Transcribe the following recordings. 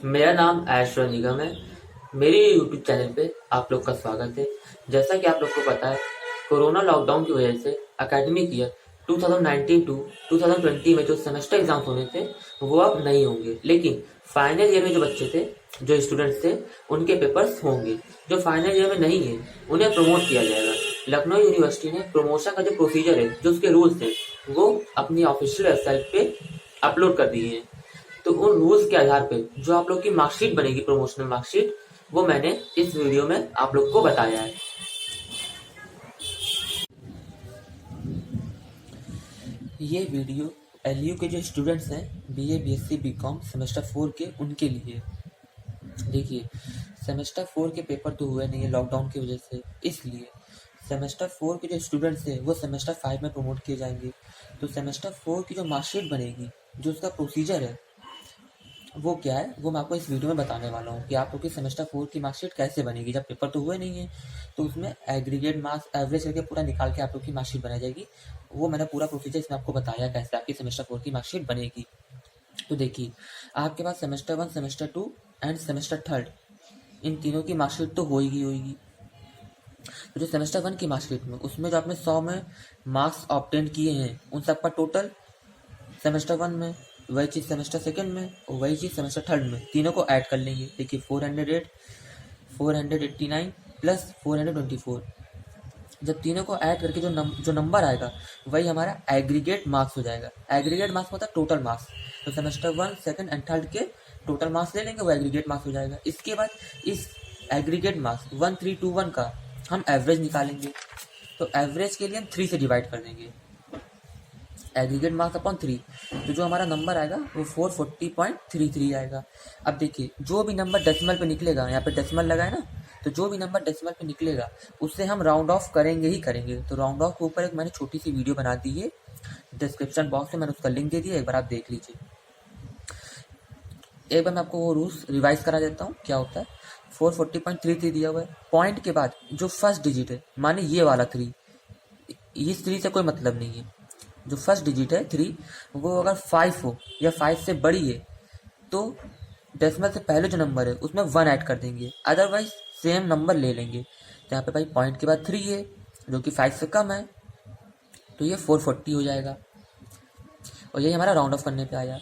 मेरा नाम ऐश्वर्य निगम है। मेरे यूट्यूब चैनल पे आप लोग का स्वागत है। जैसा कि आप लोग को पता है, कोरोना लॉकडाउन की वजह से एकेडमिक ईयर 2019 टू 2020 में जो सेमेस्टर एग्जाम्स होने थे वो अब नहीं होंगे, लेकिन फाइनल ईयर में जो बच्चे थे, जो स्टूडेंट्स थे, उनके पेपर्स होंगे। जो फाइनल ईयर में नहीं है उन्हें प्रमोट किया जाएगा। लखनऊ यूनिवर्सिटी ने प्रमोशन का जो प्रोसीजर है, जो उसके रूल्स हैं, वो अपनी ऑफिशियल वेबसाइट पे अपलोड कर दिए हैं। तो उन रूल्स के आधार पे जो आप लोग की मार्कशीट बनेगी, प्रमोशनल मार्कशीट, वो मैंने इस वीडियो में आप लोग को बताया है। ये वीडियो एलयू के जो स्टूडेंट्स हैं, बीए बीएससी बीकॉम सेमेस्टर 4 के, उनके लिए। देखिए, सेमेस्टर 4 के पेपर तो हुए नहीं है लॉकडाउन की वजह से, इसलिए सेमेस्टर 4 के जो स्टूडेंट्स हैं वो सेमेस्टर 5 में प्रमोट किए जाएंगे। तो सेमेस्टर 4 की जो मार्कशीट बनेगी, जो उसका प्रोसीजर है, वो क्या है, वो मैं आपको इस वीडियो में बताने वाला हूँ कि आप लोग की सेमेस्टर 4 की मार्कशीट कैसे बनेगी। जब पेपर तो हुए नहीं है तो उसमें एग्रीगेट मार्क्स एवरेज करके पूरा निकाल के आप लोग की मार्कशीट बनाई जाएगी। वो मैंने पूरा प्रोसीजर इसमें आपको बताया कैसे आपकी सेमेस्टर 4 की मार्कशीट बनेगी। तो देखिए, आपके पास सेमेस्टर 1, सेमेस्टर 2 एंड सेमेस्टर 3, इन तीनों की मार्कशीट तो होगी। तो जो सेमेस्टर 1 की मार्कशीट में, उसमें जो आपने 100 में मार्क्स ऑब्टेन किए हैं, उन सब का टोटल सेमेस्टर 1 में, वही चीज़ सेमेस्टर 2 में और वही चीज़ सेमेस्टर 3 में, तीनों को ऐड कर लेंगे। देखिए, 408, 489 प्लस 424, जब तीनों को ऐड करके जो नंबर आएगा वही हमारा एग्रीगेट मार्क्स हो जाएगा। एग्रीगेट मार्क्स मतलब टोटल मार्क्स। तो सेमेस्टर 1, 2 एंड 3 के टोटल मार्क्स ले लेंगे, वो एग्रीगेट मार्क्स हो जाएगा। इसके बाद इस एग्रीगेट मार्क्स 1321 का हम एवरेज निकालेंगे। तो एवरेज के लिए हम 3 से डिवाइड कर देंगे, एग्रीगेट मार्क्स अपॉन 3। तो जो हमारा नंबर आएगा वो 440.33 आएगा। अब देखिए, जो भी नंबर डेसिमल पे निकलेगा, यहाँ पे डेसिमल लगा है ना, तो जो भी नंबर डेसिमल पे निकलेगा उससे हम राउंड ऑफ करेंगे ही करेंगे। तो राउंड ऑफ के ऊपर एक मैंने छोटी सी वीडियो बना दी है, डिस्क्रिप्शन बॉक्स में मैंने उसका लिंक दे दिया, एक बार आप देख लीजिए। एक बार मैं आपको वो रूल्स रिवाइज करा देता हूँ क्या होता है। 440.33 दिया हुआ है, पॉइंट के बाद जो फर्स्ट डिजिट है, माने ये वाला 3, इस 3 से कोई मतलब नहीं है। जो फर्स्ट डिजिट है 3, वो अगर 5 हो या 5 से बड़ी है तो डेसिमल से पहले जो नंबर है उसमें 1 ऐड कर देंगे, अदरवाइज सेम नंबर ले लेंगे। तो यहाँ पे भाई पॉइंट के बाद 3 है जो कि 5 से कम है, तो ये 440 हो जाएगा। और यही हमारा राउंड ऑफ करने पे आया।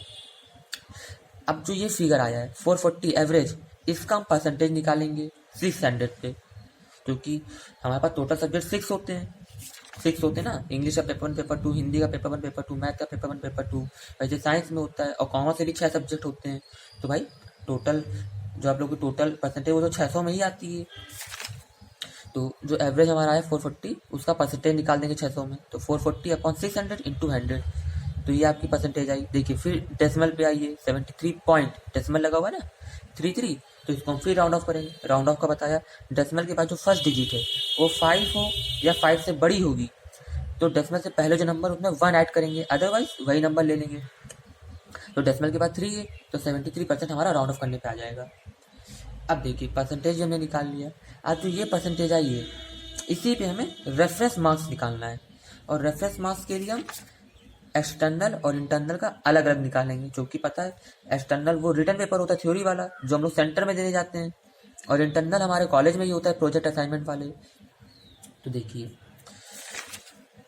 अब जो ये फिगर आया है 440 एवरेज, इसका हम परसेंटेज निकालेंगे 600 पे, क्योंकि हमारे पास टोटल सब्जेक्ट 6 होते हैं ना। इंग्लिश का पेपर 1, पेपर 2, हिंदी का पेपर 1, पेपर 2, मैथ का पेपर 1, पेपर 2, वैसे साइंस में होता है, और कॉमर्स से भी 6 सब्जेक्ट होते हैं। तो भाई टोटल जो आप लोग की टोटल परसेंटेज वो तो 600 में ही आती है। तो जो एवरेज हमारा है 440, उसका परसेंटेज निकाल देंगे 600 में। तो 440 अपॉन 600 इंटू 100, तो ये आपकी परसेंटेज आई। देखिए, फिर डेसिमल पे आइए, 73 पॉइंट डेसिमल लगा हुआ है ना, 33, तो इसको हम फिर राउंड ऑफ करेंगे। राउंड ऑफ का बताया, डेसिमल के बाद जो फर्स्ट डिजिट है वो 5 हो या 5 से बड़ी होगी तो डेसिमल से पहले जो नंबर उसमें 1 ऐड करेंगे, अदरवाइज वही नंबर ले लेंगे। तो डेसिमल के बाद 3 है तो 73% हमारा राउंड ऑफ करने पे आ जाएगा। अब देखिए, परसेंटेज हमने निकाल लिया। आज जो ये परसेंटेज आई है, इसी पे हमें रेफरेंस मार्क्स निकालना है। और रेफरेंस मार्क्स के लिए हम एक्सटर्नल और इंटरनल का अलग अलग निकालेंगे, जो कि पता है एक्सटर्नल वो रिटन पेपर होता है थ्योरी वाला, जो हम लोग सेंटर में देने जाते हैं, और इंटरनल हमारे कॉलेज में ही होता है प्रोजेक्ट असाइनमेंट वाले। तो देखिए,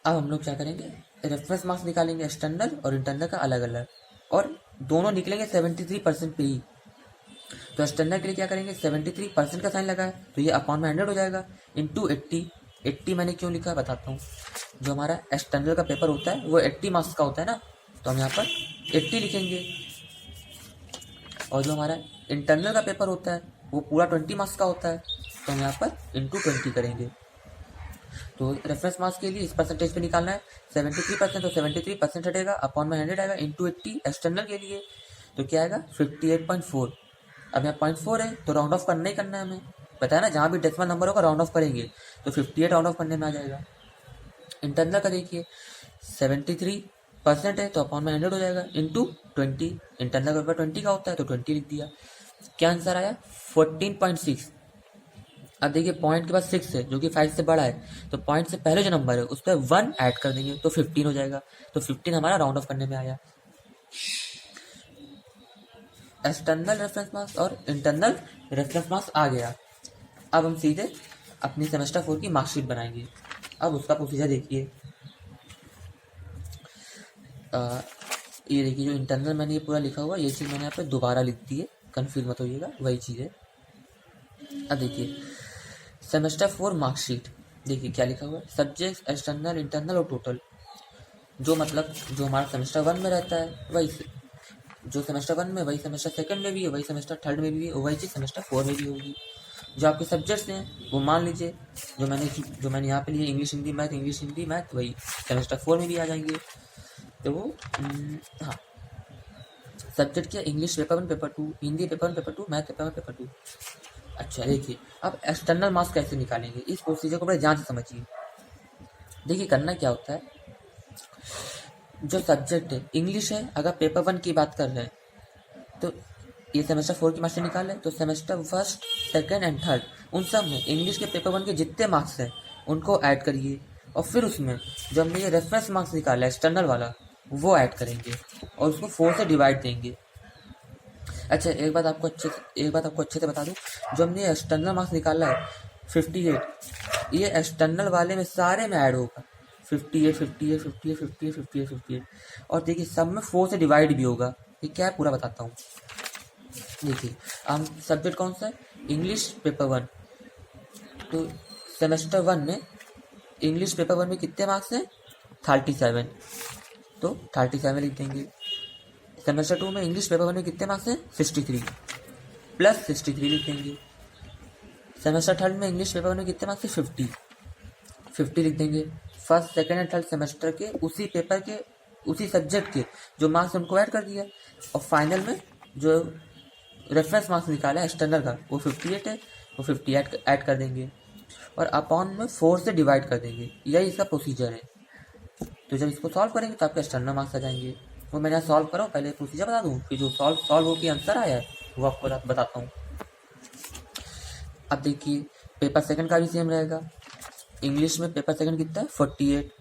अब हम लोग क्या करेंगे, रेफरेंस मार्क्स निकालेंगे एक्सटर्नल और इंटरनल का अलग अलग, और दोनों निकलेंगे 73% पे ही। तो एक्सटर्नल के लिए क्या करेंगे, 73% का साइन लगा है तो ये अपॉन में 100 हो जाएगा, इंटू 80 मैंने क्यों लिखा है बताता हूँ। जो हमारा एक्सटर्नल का पेपर होता है वो 80 मार्क्स का होता है ना, तो हम यहाँ पर 80 लिखेंगे। और जो हमारा इंटरनल का पेपर होता है वो पूरा 20 मार्क्स का होता है, तो हम यहाँ पर इंटू 20 करेंगे। तो रेफरेंस मार्क्स के लिए इस परसेंटेज पे निकालना है 73%, तो 73% हटेगा, अपॉन में 100 आएगा, इंटू 80 एक्सटर्नल के लिए, तो क्या आएगा 58.4। अब यहाँ 0.4 है तो राउंड ऑफ करना ही करना है हमें, बताया ना, जहाँ भी डेसिमल नंबर होगा राउंड ऑफ करेंगे, तो 58 राउंड ऑफ करने में आ जाएगा। इंटरनल का देखिए 73% है तो अपॉन में 100 हो जाएगा, इंटू 20, इंटरनल का पेपर 20 का होता है तो 20 लिख दिया। क्या आंसर आया, 14.6। अब देखिए, पॉइंट के बाद 6 है जो कि 5 से बड़ा है, तो पॉइंट से पहले जो नंबर है उस पर 1 ऐड कर देंगे तो 15 हो जाएगा। तो 15 हमारा राउंड ऑफ करने में आया। एक्सटर्नल रेफरेंस मार्क्स और इंटरनल रेफरेंस मार्क्स आ गया। अब हम सीधे अपनी सेमेस्टर 4 की मार्कशीट बनाएंगे। अब उसका प्रोसीजर देखिए। ये देखिए, जो इंटरनल मैंने ये पूरा लिखा हुआ, ये चीज़ मैंने यहाँ पे दोबारा लिख दी है, कन्फ्यूज मत होइएगा, वही चीज़ है। अब देखिए सेमेस्टर 4 मार्कशीट, देखिए क्या लिखा हुआ है, सब्जेक्ट एक्सटर्नल इंटरनल और टोटल। जो मतलब जो हमारा सेमेस्टर 1 में रहता है वही जो सेमेस्टर 1 में, वही सेमेस्टर 2 में भी है, वही सेमेस्टर 3 में भी है, वही चीज़ सेमेस्टर 4 में भी होगी। जो आपके सब्जेक्ट्स हैं वो मान लीजिए जो मैंने यहाँ पे लिए इंग्लिश हिंदी मैथ, वही सेमेस्टर 4 में भी आ जाएंगे। तो वो हाँ, सब्जेक्ट क्या, English paper 1 paper 2, Hindi paper 1 paper 2, math paper 1 paper 2। अच्छा देखिए, अब एक्सटर्नल मार्क्स कैसे निकालेंगे, इस प्रोसीजर को बड़े ध्यान से समझिए। देखिए करना क्या होता है, जो सब्जेक्ट है इंग्लिश है, अगर पेपर 1 की बात कर रहे हैं तो ये सेमेस्टर 4 की मार्क्स निकाले, तो सेमेस्टर 1, 2 एंड 3 उन सब में इंग्लिश के पेपर 1 के जितने मार्क्स हैं उनको ऐड करिए, और फिर उसमें जो हमने ये रेफरेंस मार्क्स निकाला है एक्सटर्नल वाला, वो ऐड करेंगे और उसको 4 से डिवाइड देंगे। अच्छा एक बात आपको अच्छे से बता दूं, जो हमने एक्सटर्नल मार्क्स निकाला है 58, ये एक्सटर्नल वाले में सारे में ऐड होगा, 58 58 58 58 58 58, और देखिए सब में 4 से डिवाइड भी होगा। ये क्या है पूरा बताता हूँ। देखिए हम सब्जेक्ट कौन सा है, इंग्लिश पेपर 1, तो सेमेस्टर 1 में इंग्लिश पेपर 1 में कितने मार्क्स हैं, 37, तो 37 लिख देंगे। सेमेस्टर 2 में इंग्लिश पेपर 1 में कितने मार्क्स हैं, 63, प्लस 63 लिख देंगे। सेमेस्टर 3 में इंग्लिश पेपर 1 में कितने मार्क्स हैं, 50 लिख देंगे। First second and third semester के उसी पेपर के उसी सब्जेक्ट के जो मार्क्स उनको ऐड कर दिया, और फाइनल में जो रेफरेंस मार्क्स निकाला है एक्सटर्नल का वो 58 है, वो 50 ऐड कर देंगे, और अपॉन में 4 से डिवाइड कर देंगे। यही इसका प्रोसीजर है। तो जब इसको सॉल्व करेंगे तो आपके एक्सटर्नल मार्क्स आ जाएंगे। वो मैंने सॉल्व करो, पहले प्रोसीजर बता दूँ, फिर जो सॉल्व होकर आंसर आया है वो आपको बताता हूँ। अब देखिए पेपर सेकंड का भी सेम रहेगा। इंग्लिश में पेपर सेकंड कितना है, 48,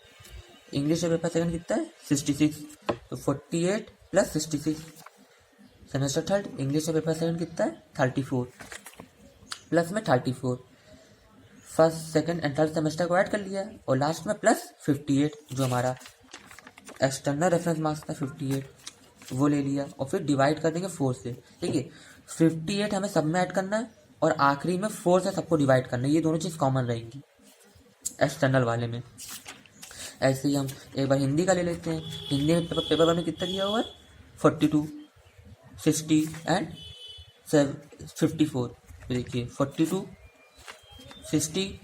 इंग्लिश में पेपर सेकंड कितना है, 66, तो 48 प्लस 66। सेमेस्टर 3 इंग्लिश में पेपर सेकंड कितना है, 34, प्लस में 34, first second and third semester को ऐड कर लिया, और लास्ट में प्लस 58 जो हमारा एक्सटर्नल रेफरेंस मार्क्स था 58, वो ले लिया, और फिर डिवाइड कर देंगे 4 से। देखिए 58 हमें सब में ऐड करना है, और आखिरी में 4 से सबको डिवाइड करना है, ये दोनों चीज़ कॉमन रहेंगी एक्सटर्नल वाले में। ऐसे ही हम एक बार हिंदी का ले लेते हैं। हिंदी में पेपर 1 में कितना दिया हुआ है, 42, 60 एंड 54। देखिए 42, 60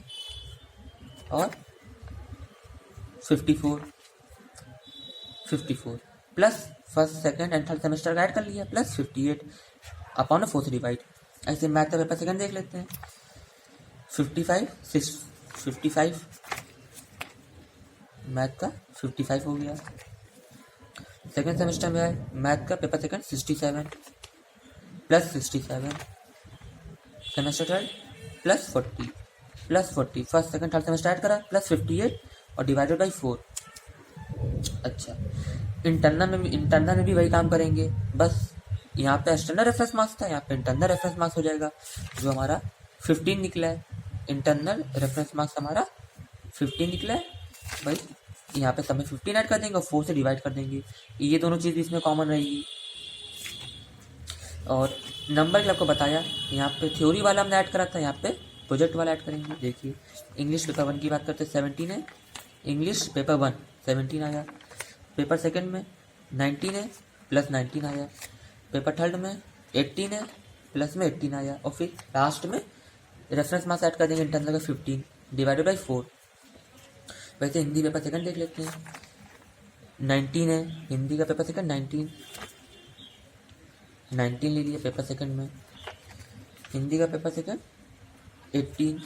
और 54 plus first second and third semester का ऐड कर लिया, प्लस 58 अपॉन 4 से डिवाइड। ऐसे मैथ का पेपर सेकंड देख लेते हैं। 55 मैथ का 55 हो गया। सेकंड सेमेस्टर में आए मैथ का paper second 67 plus 67, semester third plus 40 first second third semester add करा, प्लस 58 और डिवाइडेड बाई 4। अच्छा इंटरनल में भी वही काम करेंगे, बस यहाँ पे एक्सटर्नल रेफरेंस मार्क्स था, यहाँ पे इंटरनल रेफरेंस मार्क्स हो जाएगा, जो हमारा 15 निकला है। इंटरनल रेफरेंस मार्क्स हमारा 15 निकला है भाई, यहाँ पे सब में 15 ऐड कर देंगे और 4 से डिवाइड कर देंगे। ये दोनों चीज़ इसमें कॉमन रहेगी। और नंबर के आपको बताया, यहाँ पे थ्योरी वाला हमने ऐड करा था, यहाँ पे प्रोजेक्ट वाला ऐड करेंगे। देखिए इंग्लिश पेपर 1 की बात करते हैं, 17 है, इंग्लिश पेपर 1 17 आया, पेपर सेकंड में 19 है, प्लस 19 आया, पेपर थर्ड में 18 है, प्लस में 18 आया, और फिर लास्ट में रेफरेंस मार्क्स ऐड कर देंगे इंटरनल का 15 डिवाइडेड बाई 4। वैसे हिंदी पेपर सेकंड देख लेते हैं। 19 है, हिंदी का पेपर सेकंड 19 ले लिया पेपर सेकंड में, हिंदी का पेपर सेकंड 18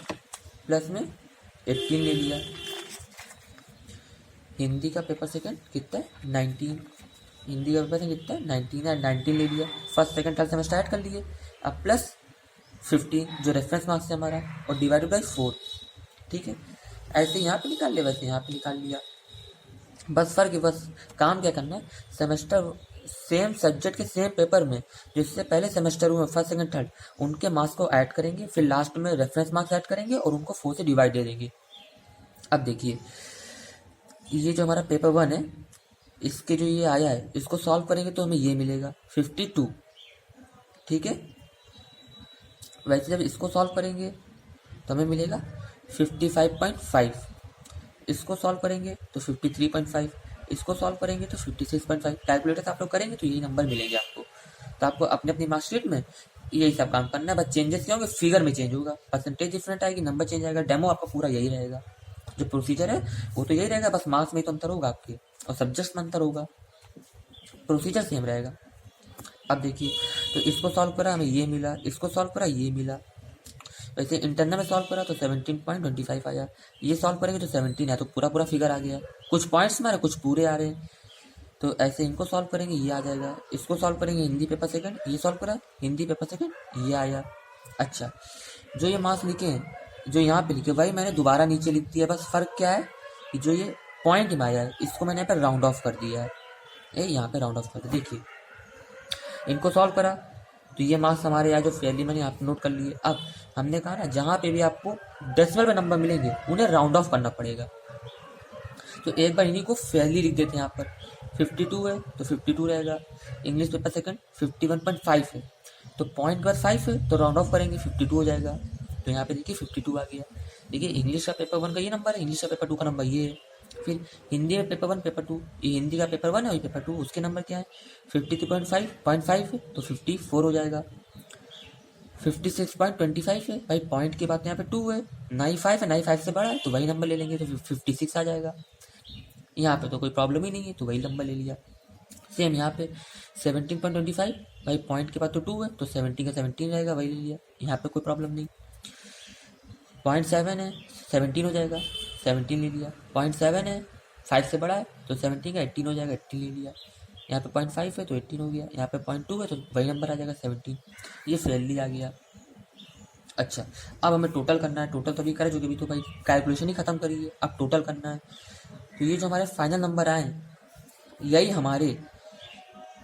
प्लस में 18 ले लिया, हिंदी का पेपर सेकंड कितना है, 19, हिंदी का पेपर सेकंड कितना है, 19 है, 19 ले लिया, first second third semester add कर लिए, अब प्लस 15 जो रेफरेंस मार्क्स है हमारा, और डिवाइडेड बाई 4। ठीक है, ऐसे यहाँ पे निकाल लिया, वैसे यहाँ पे निकाल लिया। बस फर्क है, बस काम क्या करना है, सेम सब्जेक्ट के सेम पेपर में जिससे पहले सेमेस्टर हुए फर्स्ट सेकंड थर्ड, उनके मार्क्स को ऐड करेंगे, फिर लास्ट में रेफरेंस मार्क्स ऐड करेंगे और उनको 4 से डिवाइड दे देंगे। अब देखिए, ये जो हमारा पेपर 1 है, इसके जो ये आया है, इसको सॉल्व करेंगे तो हमें ये मिलेगा 52। ठीक है, वैसे जब इसको सॉल्व करेंगे तो हमें मिलेगा 55.5, इसको सॉल्व करेंगे तो 53.5, इसको सॉल्व करेंगे तो 56.5। कैलकुलेटर से आप लोग करेंगे तो यही नंबर मिलेंगे आपको। तो आपको अपने अपनी मार्कशीट में यही सब काम करना है, बस चेंजेस क्या होंगे, फिगर में चेंज होगा, परसेंटेज डिफरेंट आएगी, नंबर चेंज आएगा। डेमो आपका पूरा यही रहेगा, जो प्रोसीजर है वो तो यही रहेगा, बस मार्क्स में तो अंतर होगा आपके और सब्जेक्ट्स में अंतर होगा, प्रोसीजर सेम रहेगा। अब देखिए, तो इसको सॉल्व करा हमें ये मिला, इसको सॉल्व करा ये मिला। वैसे इंटरनल में सॉल्व करा तो 17.25 आया, ये सॉल्व करेंगे तो 17 है, तो पूरा पूरा फिगर आ गया। कुछ पॉइंट्स में आ रहे, कुछ पूरे आ रहे हैं, तो ऐसे इनको सॉल्व करेंगे ये आ जाएगा। इसको सॉल्व करेंगे हिंदी पेपर सेकंड, ये सॉल्व करा हिंदी पेपर सेकंड, ये आया। अच्छा, जो ये मार्क्स लिखे हैं, जो यहाँ पे लिखे वही मैंने दोबारा नीचे लिख दिया, बस फर्क क्या है कि जो ये पॉइंट में आया है इसको मैंने यहाँ पे राउंड ऑफ कर दिया है, ये यहाँ पे राउंड ऑफ कर दिया। देखिए, इनको सॉल्व करा तो ये मार्क्स हमारे यहाँ जो फेयरली मैंने आप नोट कर लिए। अब हमने कहा ना, जहाँ पे भी आपको डेसिमल में नंबर मिलेंगे उन्हें राउंड ऑफ करना पड़ेगा, तो एक बार इन्हीं को फेयरली लिख देते हैं। यहाँ पर 52 है तो 52 रहेगा। इंग्लिश पेपर सेकंड 51.5 है, तो पॉइंट पर 5 है तो राउंड ऑफ करेंगे 52 हो जाएगा। तो यहाँ पे देखिए 52 आ गया। देखिए, इंग्लिश का पेपर 1 का ये नंबर है, इंग्लिश का पेपर 2 का नंबर ये है। फिर हिंदी में पेपर 1 पेपर 2, ये हिंदी का पेपर 1 है और ये पेपर 2, उसके नंबर क्या है 53.5 है तो 54 हो जाएगा। 56.25 है भाई, पॉइंट की बात यहाँ पे 2 है, ना ही 5 है ना ही 5 से बड़ा है, तो वही नंबर ले लेंगे, तो 56 आ जाएगा। यहाँ पे तो कोई प्रॉब्लम ही नहीं है, तो वही नंबर ले लिया। सेम यहाँ पे 17.25 भाई, पॉइंट के बाद तो 2 है तो 17 का 17 रहेगा, वही ले लिया, यहाँ पे कोई प्रॉब्लम नहीं। 0.7 है 17 हो जाएगा, 17 ले लिया। 0.7 है 5 से बड़ा है तो 17 का 18 हो जाएगा, 18 ले लिया। यहाँ पे 0.5 है तो 18 हो गया, यहाँ पे 0.2 है तो वही नंबर आ जाएगा 17, ये फेयरली आ गया। अच्छा, अब हमें टोटल करना है, टोटल तो अभी करें, जो कि अभी तो भाई कैलकुलेशन ही खत्म करी है, अब टोटल करना है। तो ये जो हमारे फाइनल नंबर आए यही हमारे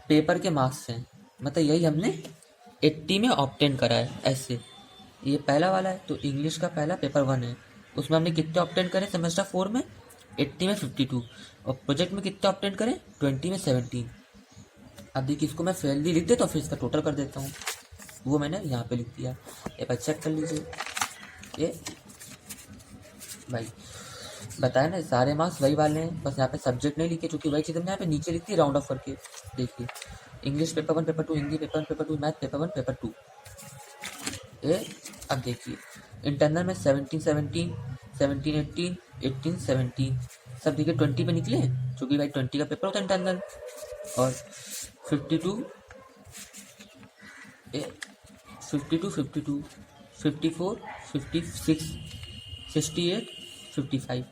पेपर के मार्क्स हैं, मतलब यही हमने 80 में ऑब्टेन करा है। ऐसे ये पहला वाला है, तो इंग्लिश का पहला पेपर 1 है, उसमें हमने कितने ऑब्टेन करे सेमेस्टर 4 में 80 में 52, और प्रोजेक्ट में कितने ऑब्टेन करें 20 में 17। अब देखिए, इसको मैं फेयरली लिख देता हूँ, फिर इसका टोटल कर देता हूँ, वो मैंने यहाँ पे लिख दिया। एक बार चेक कर लीजिए, ये भाई बताया ना, सारे मार्क्स वही वाले हैं, बस यहाँ पे सब्जेक्ट नहीं लिखे, क्योंकि वही चीज़ हमने यहाँ पे नीचे लिख दी राउंड ऑफ करके। देखिए, English paper 1 paper 2, Hindi paper 1 paper 2, math paper 1 paper 2। ये अब देखिए, इंटरनल में 17 17 17 18 18 17 सब देखिए 20 पे निकले, क्योंकि भाई 20 का पेपर होता है इंटरनल। और 52 52 52 54 56 68 55,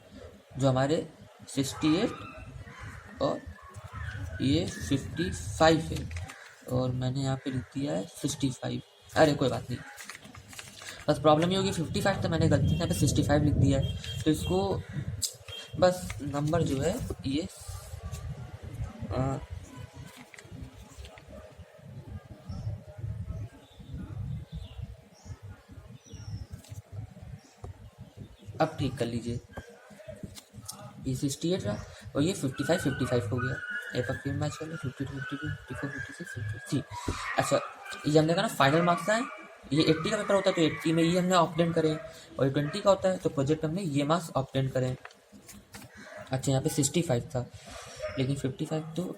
जो हमारे 68 और ये 55 है, और मैंने यहाँ पे लिख दिया है 65। अरे कोई बात नहीं, बस प्रॉब्लम ये होगी 55 तो मैंने गलती से यहाँ पे 65 लिख दिया है, तो इसको बस नंबर जो है ये अब ठीक कर लीजिए, ये 68 रहा और ये 55 हो गया। एक बार फिर मैच कर लो, 52 52 54 56 53। अच्छा, ये हमने कहा ना फाइनल मार्क्स आए, ये 80 का पेपर होता है तो 80 में ये हमने ऑब्टेन करें, और 20 का होता है तो प्रोजेक्ट हमने ये मार्क्स ऑब्टेन करें। अच्छा, यहाँ पे 65 था, लेकिन 55 तो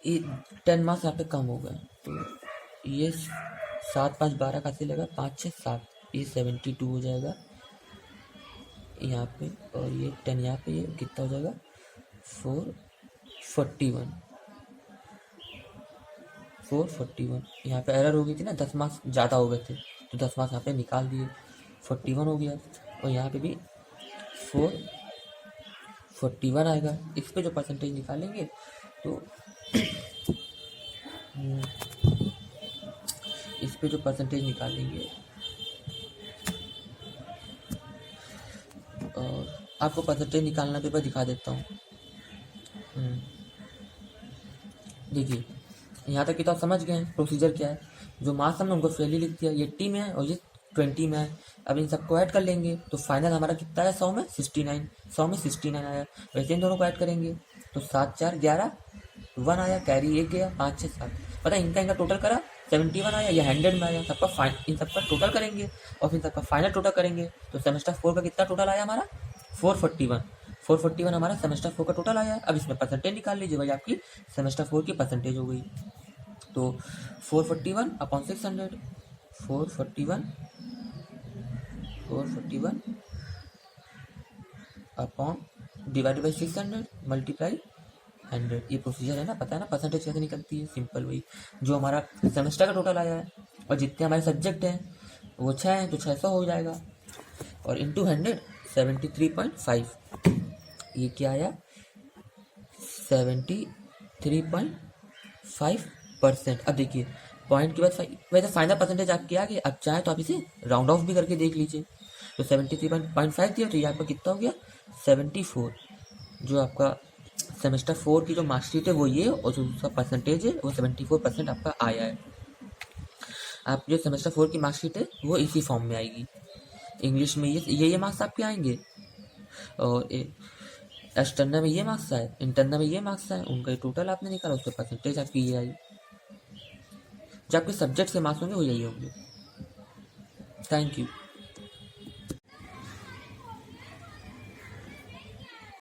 ये 10 मार्क्स यहाँ पे कम हो गए, तो ये 7 5 12 का से लगा 5 6 7, ये 72 हो जाएगा यहाँ पे, और ये 10 यहाँ पे, ये कितना हो जाएगा 441 441। यहाँ पे एरर हो गई थी ना, 10 मार्क्स ज़्यादा हो गए थे, तो 10 मार्क्स यहाँ पे निकाल दिए, 41 हो गया, और यहाँ पे भी 441 आएगा। इस पे जो परसेंटेज निकालेंगे तो इस पे जो परसेंटेज निकालेंगे, और आपको परसेंटेज निकालना पेपर दिखा देता हूँ। देखिए, यहाँ तक कि तो आप समझ गए हैं प्रोसीजर क्या है। जो मार्क्स हमने उनको फेयरली लिख दिया, ये 80 में है और ये 20 में है। अब इन सबको ऐड कर लेंगे तो फाइनल हमारा कितना आया, 100 में 69, 100 में 69 आया। वैसे इन दोनों को ऐड करेंगे तो 7 4 11, 1 आया, कैरी 1 गया, 5 6 7। पता है इनका टोटल करा 71 आया, या 100 में आया। सबका इन सबका टोटल करेंगे और फिर सबका फाइनल टोटल करेंगे तो सेमेस्टर 4 का कितना टोटल आया हमारा, 441। 441 हमारा सेमेस्टर 4 का टोटल आया। अब इसमें परसेंटेज निकाल लीजिए भाई, आपकी सेमेस्टर 4 की परसेंटेज हो गई। तो 441 upon 600, 441 upon divided by 600 multiply 100। ये प्रोसीजर है ना, पता है ना परसेंटेज कैसे निकलती है, सिंपल वही। जो हमारा सेमेस्टर का टोटल आया है और जितने हमारे सब्जेक्ट हैं वो 6 हैं तो 600 हो जाएगा, और इंटू 100 73.5। ये क्या आया, 73.5%। अब देखिए पॉइंट के बाद वैसे फाइनल परसेंटेज आपकी आ गई। अब चाहे तो आप इसे राउंड ऑफ भी करके देख लीजिए। तो 73.5 दिया तो ये आपका कितना हो गया, 74। जो आपका सेमेस्टर 4 की जो मार्कशीट है वो ये, और जो उसका परसेंटेज है वो 74% आपका आया है। आप जो सेमेस्टर 4 की मार्कशीट है वो इसी फॉर्म में आएगी। इंग्लिश में ये मार्क्स आपके आएंगे, और एक्सटर्नल में ये मार्क्स आए, इंटरनल में ये मार्क्स आए, उनका टोटल आपने निकाला, उसके परसेंटेज आपकी ये आई। जो आपके सब्जेक्ट के मार्क्स होंगे वो यही होंगे। Thank you.